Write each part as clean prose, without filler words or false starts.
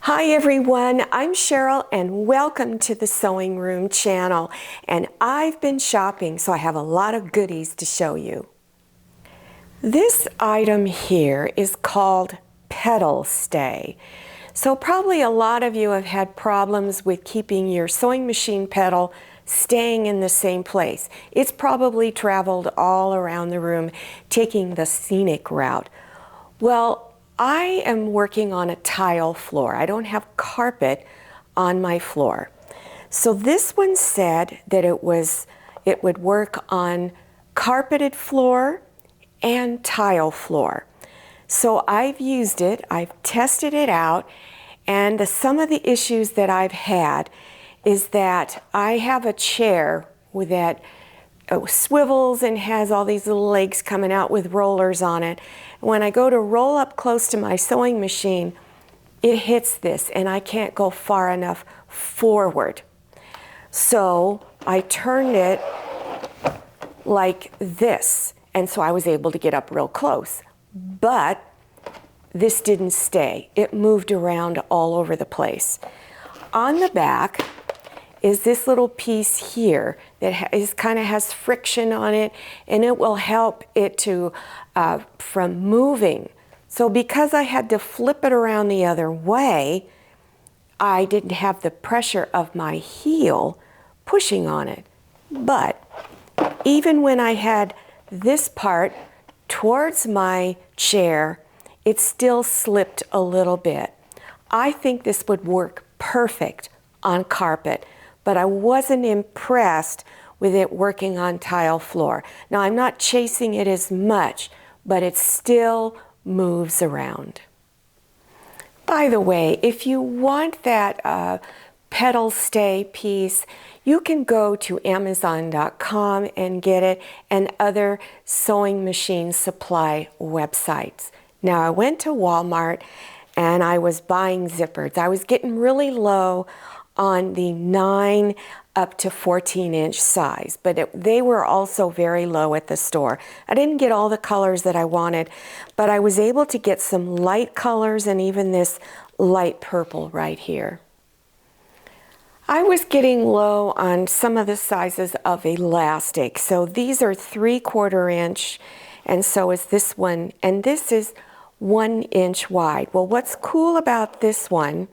Hi everyone, I'm Cheryl and welcome to the Sewing Room channel. And I've been shopping, so I have a lot of goodies to show you. This item here is called pedal stay. So probably a lot of you have had problems with keeping your sewing machine pedal staying in the same place. It's probably traveled all around the room taking the scenic route. Well, I am working on a tile floor. I don't have carpet on my floor. So this one said that it would work on carpeted floor and tile floor. So I've used it, I've tested it out, and some of the issues that I've had is that I have a chair with that swivels and has all these little legs coming out with rollers on it. When I go to roll up close to my sewing machine, it hits this and I can't go far enough forward. So I turned it like this, and so I was able to get up real close. But this didn't stay. It moved around all over the place. On the back is this little piece here that kind of has friction on it, and it will help it to from moving. So because I had to flip it around the other way, I didn't have the pressure of my heel pushing on it. But even when I had this part towards my chair, it still slipped a little bit. I think this would work perfect on carpet, but I wasn't impressed with it working on tile floor. Now I'm not chasing it as much, but it still moves around. By the way, if you want that pedal stay piece, you can go to Amazon.com and get it, and other sewing machine supply websites. Now I went to Walmart and I was buying zippers. I was getting really low on the 9 up to 14-inch size, but they were also very low at the store. I didn't get all the colors that I wanted, but I was able to get some light colors and even this light purple right here. I was getting low on some of the sizes of elastic. So these are 3/4 inch, and so is this one, and this is 1 inch wide. Well, what's cool about this one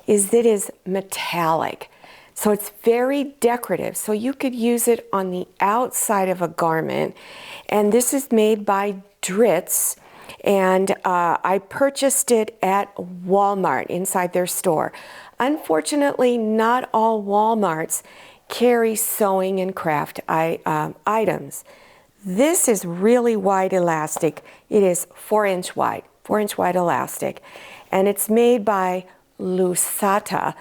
is that it is metallic. So it's very decorative. So you could use it on the outside of a garment. And this is made by Dritz. And I purchased it at Walmart inside their store. Unfortunately, not all Walmarts carry sewing and craft items. This is really wide elastic. It is 4-inch wide, 4-inch wide elastic. And it's made by Lusata.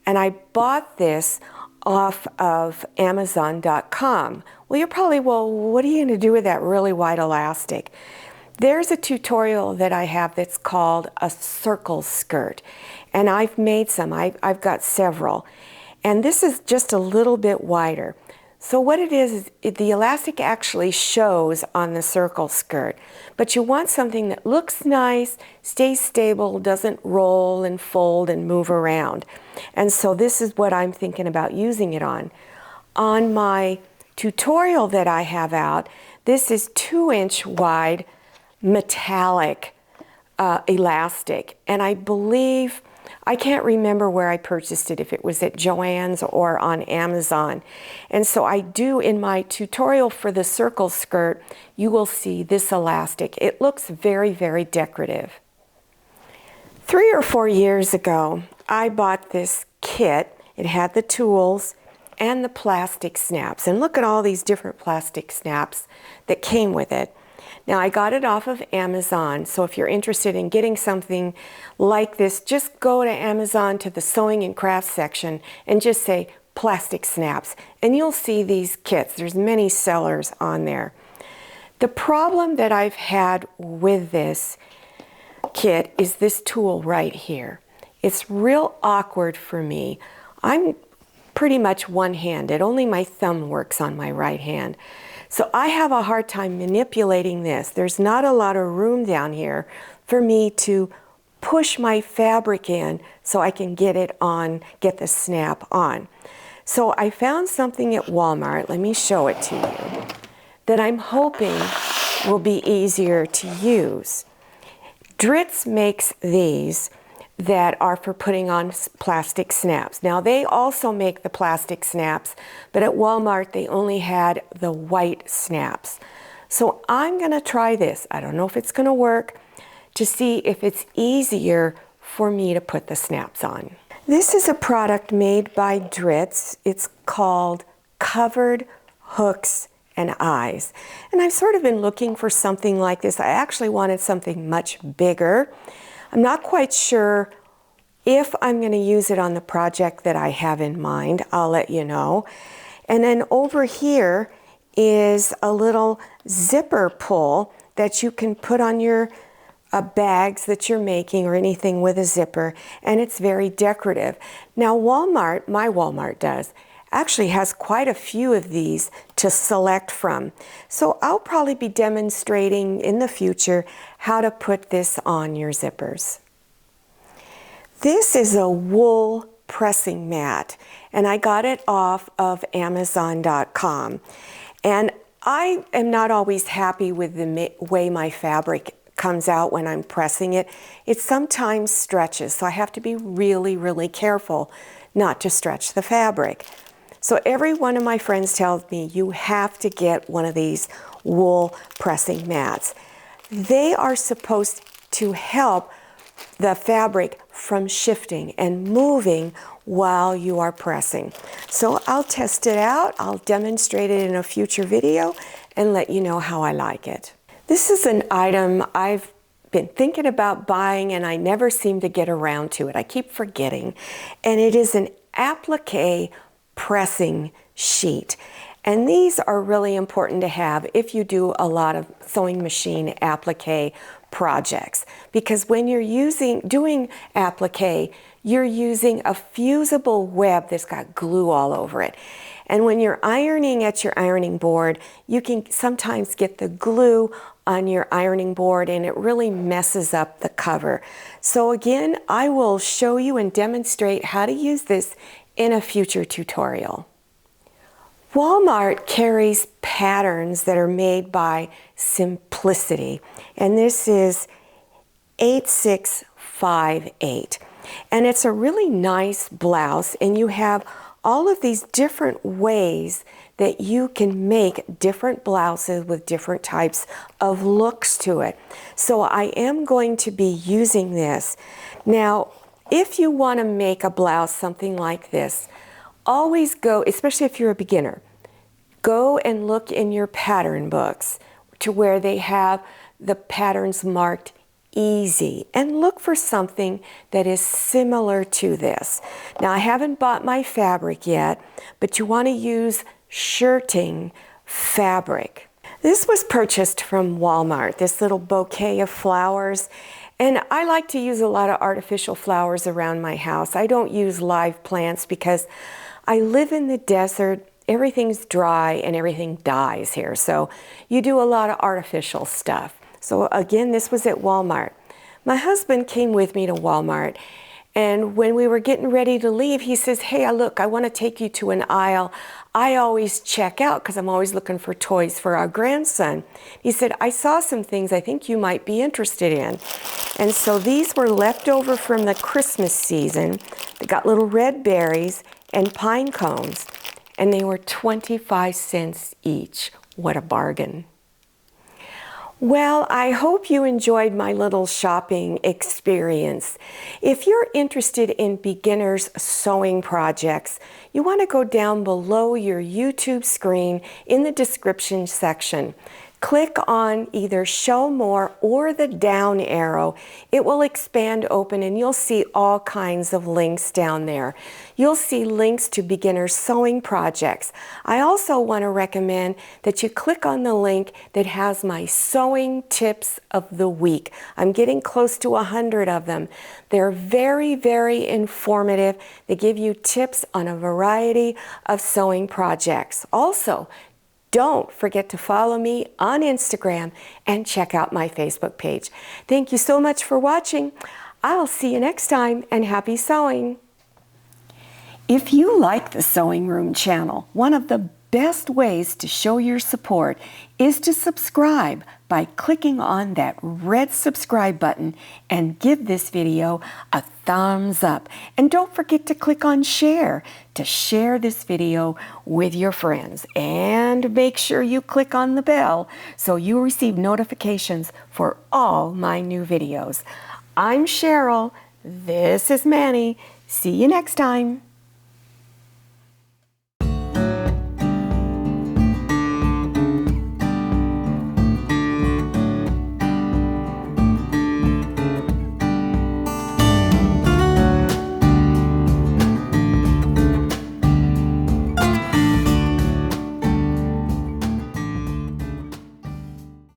And I bought this off of Amazon.com. Well, you're probably, well, what are you going to do with that really wide elastic? There's a tutorial that I have that's called a circle skirt. And I've made some. I've got several. And this is just a little bit wider. So what it is the elastic actually shows on the circle skirt. But you want something that looks nice, stays stable, doesn't roll and fold and move around. And so this is what I'm thinking about using it on. On my tutorial that I have out, this is 2-inch wide metallic elastic. And I believe, I can't remember where I purchased it, if it was at Joann's or on Amazon. And so I do, in my tutorial for the circle skirt, you will see this elastic. It looks very, very decorative. 3 or 4 years ago, I bought this kit. It had the tools and the plastic snaps. And look at all these different plastic snaps that came with it. Now I got it off of Amazon, so if you're interested in getting something like this, just go to Amazon to the sewing and crafts section and just say plastic snaps, and you'll see these kits. There's many sellers on there. The problem that I've had with this kit is this tool right here. It's real awkward for me. I'm pretty much one-handed. Only my thumb works on my right hand. So I have a hard time manipulating this. There's not a lot of room down here for me to push my fabric in so I can get it on, get the snap on. So I found something at Walmart, let me show it to you, that I'm hoping will be easier to use. Dritz makes these that are for putting on plastic snaps. Now they also make the plastic snaps, but at Walmart they only had the white snaps. So I'm gonna try this. I don't know if it's gonna work, to see if it's easier for me to put the snaps on. This is a product made by Dritz. It's called Covered Hooks and Eyes. And I've sort of been looking for something like this. I actually wanted something much bigger. I'm not quite sure if I'm going to use it on the project that I have in mind. I'll let you know. And then over here is a little zipper pull that you can put on your bags that you're making or anything with a zipper, and it's very decorative. Now Walmart, my Walmart does, actually has quite a few of these to select from. So I'll probably be demonstrating in the future how to put this on your zippers. This is a wool pressing mat, and I got it off of Amazon.com. And I am not always happy with the way my fabric comes out when I'm pressing it. It sometimes stretches, so I have to be really, really careful not to stretch the fabric. So every one of my friends tells me you have to get one of these wool pressing mats. They are supposed to help the fabric from shifting and moving while you are pressing. So I'll test it out, I'll demonstrate it in a future video and let you know how I like it. This is an item I've been thinking about buying and I never seem to get around to it. I keep forgetting. And it is an applique pressing sheet. And these are really important to have if you do a lot of sewing machine applique projects. Because when you're doing applique, you're using a fusible web that's got glue all over it. And when you're ironing at your ironing board, you can sometimes get the glue on your ironing board and it really messes up the cover. So again, I will show you and demonstrate how to use this in a future tutorial. Walmart carries patterns that are made by Simplicity, and this is 8658. And it's a really nice blouse, and you have all of these different ways that you can make different blouses with different types of looks to it. So I am going to be using this. Now, if you want to make a blouse something like this, always go, especially if you're a beginner, go and look in your pattern books to where they have the patterns marked easy and look for something that is similar to this. Now I haven't bought my fabric yet, but you want to use shirting fabric. This was purchased from Walmart, this little bouquet of flowers. And I like to use a lot of artificial flowers around my house. I don't use live plants because I live in the desert. Everything's dry and everything dies here. So you do a lot of artificial stuff. So again, this was at Walmart. My husband came with me to Walmart, and when we were getting ready to leave, he says, "Hey, look, I want to take you to an aisle I always check out because I'm always looking for toys for our grandson." He said, "I saw some things I think you might be interested in." And so these were left over from the Christmas season. They got little red berries and pine cones, and they were 25 cents each. What a bargain. Well, I hope you enjoyed my little shopping experience. If you're interested in beginners sewing projects, you want to go down below your YouTube screen in the description section. Click on either Show More or the down arrow. It will expand open and you'll see all kinds of links down there. You'll see links to beginner sewing projects. I also want to recommend that you click on the link that has my sewing tips of the week. I'm getting close to 100 of them. They're very, very informative. They give you tips on a variety of sewing projects. Also, don't forget to follow me on Instagram and check out my Facebook page. Thank you so much for watching. I'll see you next time, and happy sewing. If you like the Sewing Room channel, one of the best ways to show your support is to subscribe by clicking on that red subscribe button and give this video a thumbs up. And don't forget to click on share to share this video with your friends. And make sure you click on the bell so you receive notifications for all my new videos. I'm Cheryl. This is Manny. See you next time.